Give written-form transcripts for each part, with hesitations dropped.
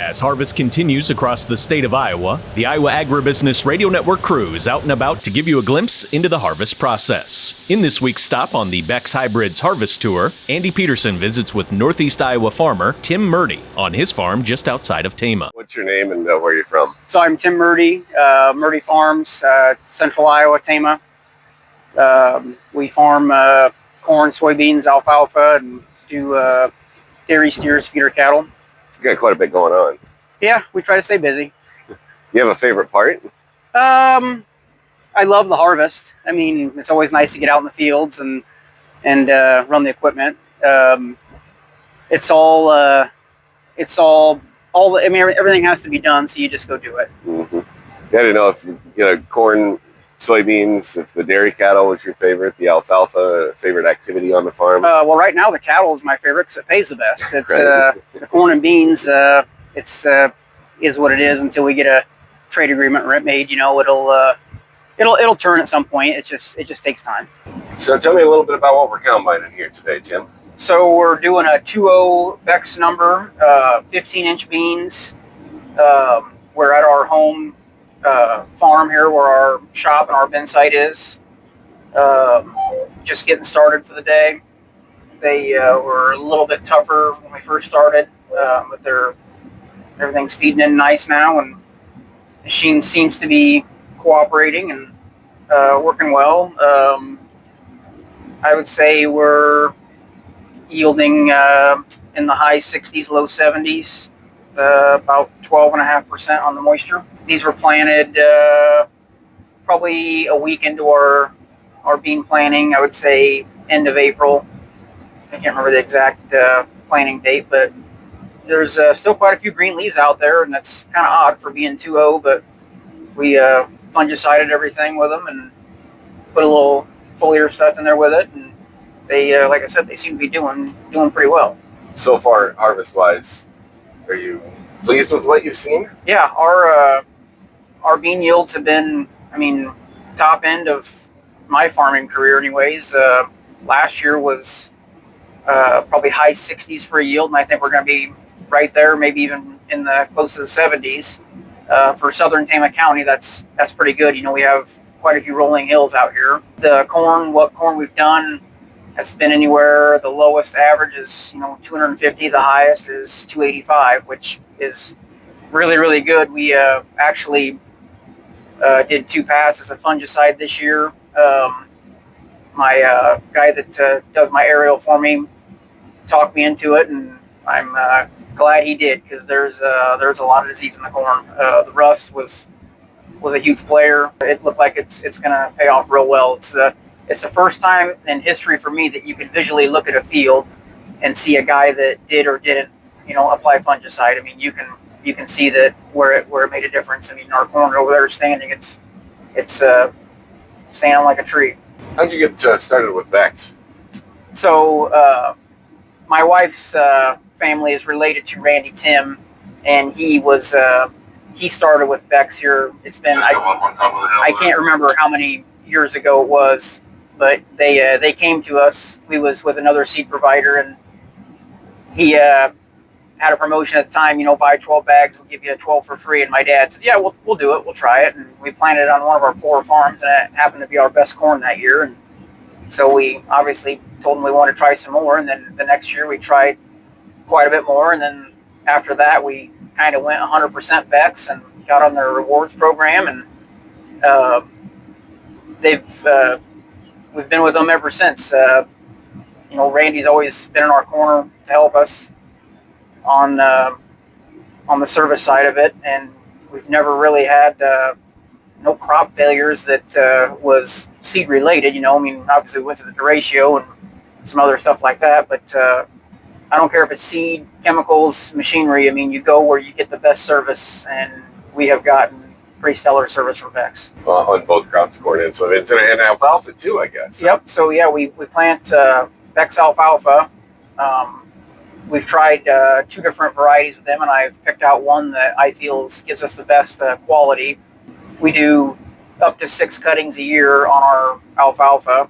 As harvest continues across the state of Iowa, the Iowa Agribusiness Radio Network crew is out and about to give you a glimpse into the harvest process. In this week's stop on the Beck's Hybrids Harvest Tour, Andy Petersen visits with Northeast Iowa farmer Tim Murty on his farm just outside of Tama. What's your name and where are you from? So I'm Tim Murty, Murty Farms, Central Iowa, Tama. We farm corn, soybeans, alfalfa, and do dairy steers, feeder cattle. You got quite a bit going on. Yeah, we try to stay busy. You have a favorite part? I love the harvest. I mean, it's always nice to get out in the fields and run the equipment. It's all. I mean, everything has to be done, so you just go do it. Mm-hmm. Yeah, I don't know if corn, soybeans, if the dairy cattle was your favorite, the alfalfa, favorite activity on the farm? Well, right now the cattle is my favorite because it pays the best. It's Right. The corn and beans. Is what it is until we get a trade agreement made. It'll turn at some point. It just takes time. So tell me a little bit about what we're combining here today, Tim. So we're doing a 2.0 Beck's number, 15-inch beans. We're at our home farm here where our shop and our bin site is. Just getting started for the day. They were a little bit tougher when we first started, but everything's feeding in nice now, and the machine seems to be cooperating and working well. I would say we're yielding in the high 60s, low 70s, about 12.5% on the moisture. These were planted probably a week into our bean planting. I would say end of April. I can't remember the exact planting date, but there's still quite a few green leaves out there, and that's kind of odd for being 2.0, but we fungicided everything with them and put a little foliar stuff in there with it, and they, like I said, they seem to be doing pretty well. So far, harvest-wise, are you pleased with what you've seen? Yeah, our bean yields have been, top end of my farming career anyways. Last year was probably high 60s for a yield, and I think we're going to be right there, maybe even in the close to the 70s. For southern Tama County, that's pretty good. We have quite a few rolling hills out here. What corn we've done has been anywhere. The lowest average is 250. The highest is 285, which is really, really good. We actually did 2 passes of fungicide this year. My guy that does my aerial for me talked me into it, and I'm glad he did, because there's a lot of disease in the corn. The rust was a huge player. It looked like it's going to pay off real well. It's the first time in history for me that you could visually look at a field and see a guy that did or didn't apply fungicide. You can see that where it made a difference. Our corn over there is standing. It's standing like a tree. How'd you get started with Beck's? So my wife's family is related to Randy Tim, and he started with Beck's here. It's been I can't remember how many years ago it was, but they came to us. We was with another seed provider, and he had a promotion at the time. Buy 12 bags, we'll give you 12 for free. And my dad says, "Yeah, we'll do it. We'll try it." And we planted it on one of our poor farms, and it happened to be our best corn that year. And so we obviously told him we wanted to try some more. And then the next year we tried quite a bit more. And then after that, we kind of went 100% Beck's and got on their rewards program. And we've been with them ever since. Randy's always been in our corner to help us on the service side of it, and we've never really had no crop failures that was seed related. Obviously with the derecho and some other stuff like that, but I don't care if it's seed, chemicals, machinery. You go where you get the best service, and we have gotten pretty stellar service from Beck's. On both crops, corn and soybeans, and alfalfa too, I guess. Yep. So yeah, we plant Beck's alfalfa. We've tried 2 different varieties with them, and I've picked out one that I feel gives us the best quality. We do up to 6 cuttings a year on our alfalfa.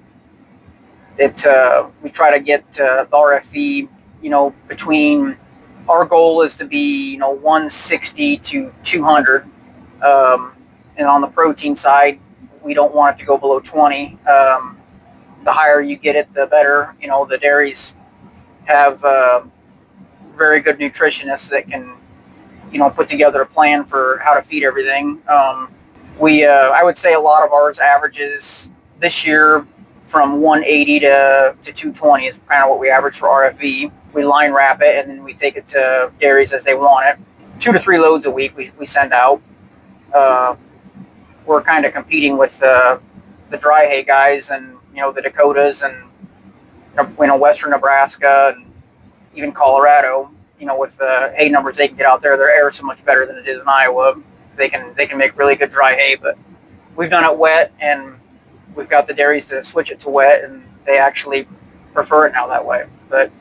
We try to get the RFE, between our goal is to be, 160 to 200. And on the protein side, we don't want it to go below 20. The higher you get it, the better. The dairies have very good nutritionists that can, put together a plan for how to feed everything. I would say a lot of ours averages this year from 180 to 220 is kind of what we average for RFV. We line wrap it, and then we take it to dairies as they want it. 2 to 3 loads a week we send out. We're kind of competing with the dry hay guys and, the Dakotas and, western Nebraska and even Colorado. With the hay numbers they can get out there, their air is so much better than it is in Iowa. They can make really good dry hay, but we've done it wet, and we've got the dairies to switch it to wet, and they actually prefer it now that way. But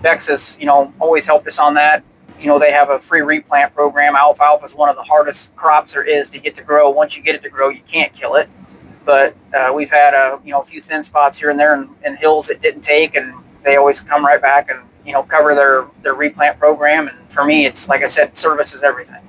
Beck's has, always helped us on that. They have a free replant program. Alfalfa is one of the hardest crops there is to get to grow. Once you get it to grow, you can't kill it. But we've had a few thin spots here and there and hills that didn't take, and they always come right back and cover their replant program. And for me, it's like I said, service is everything.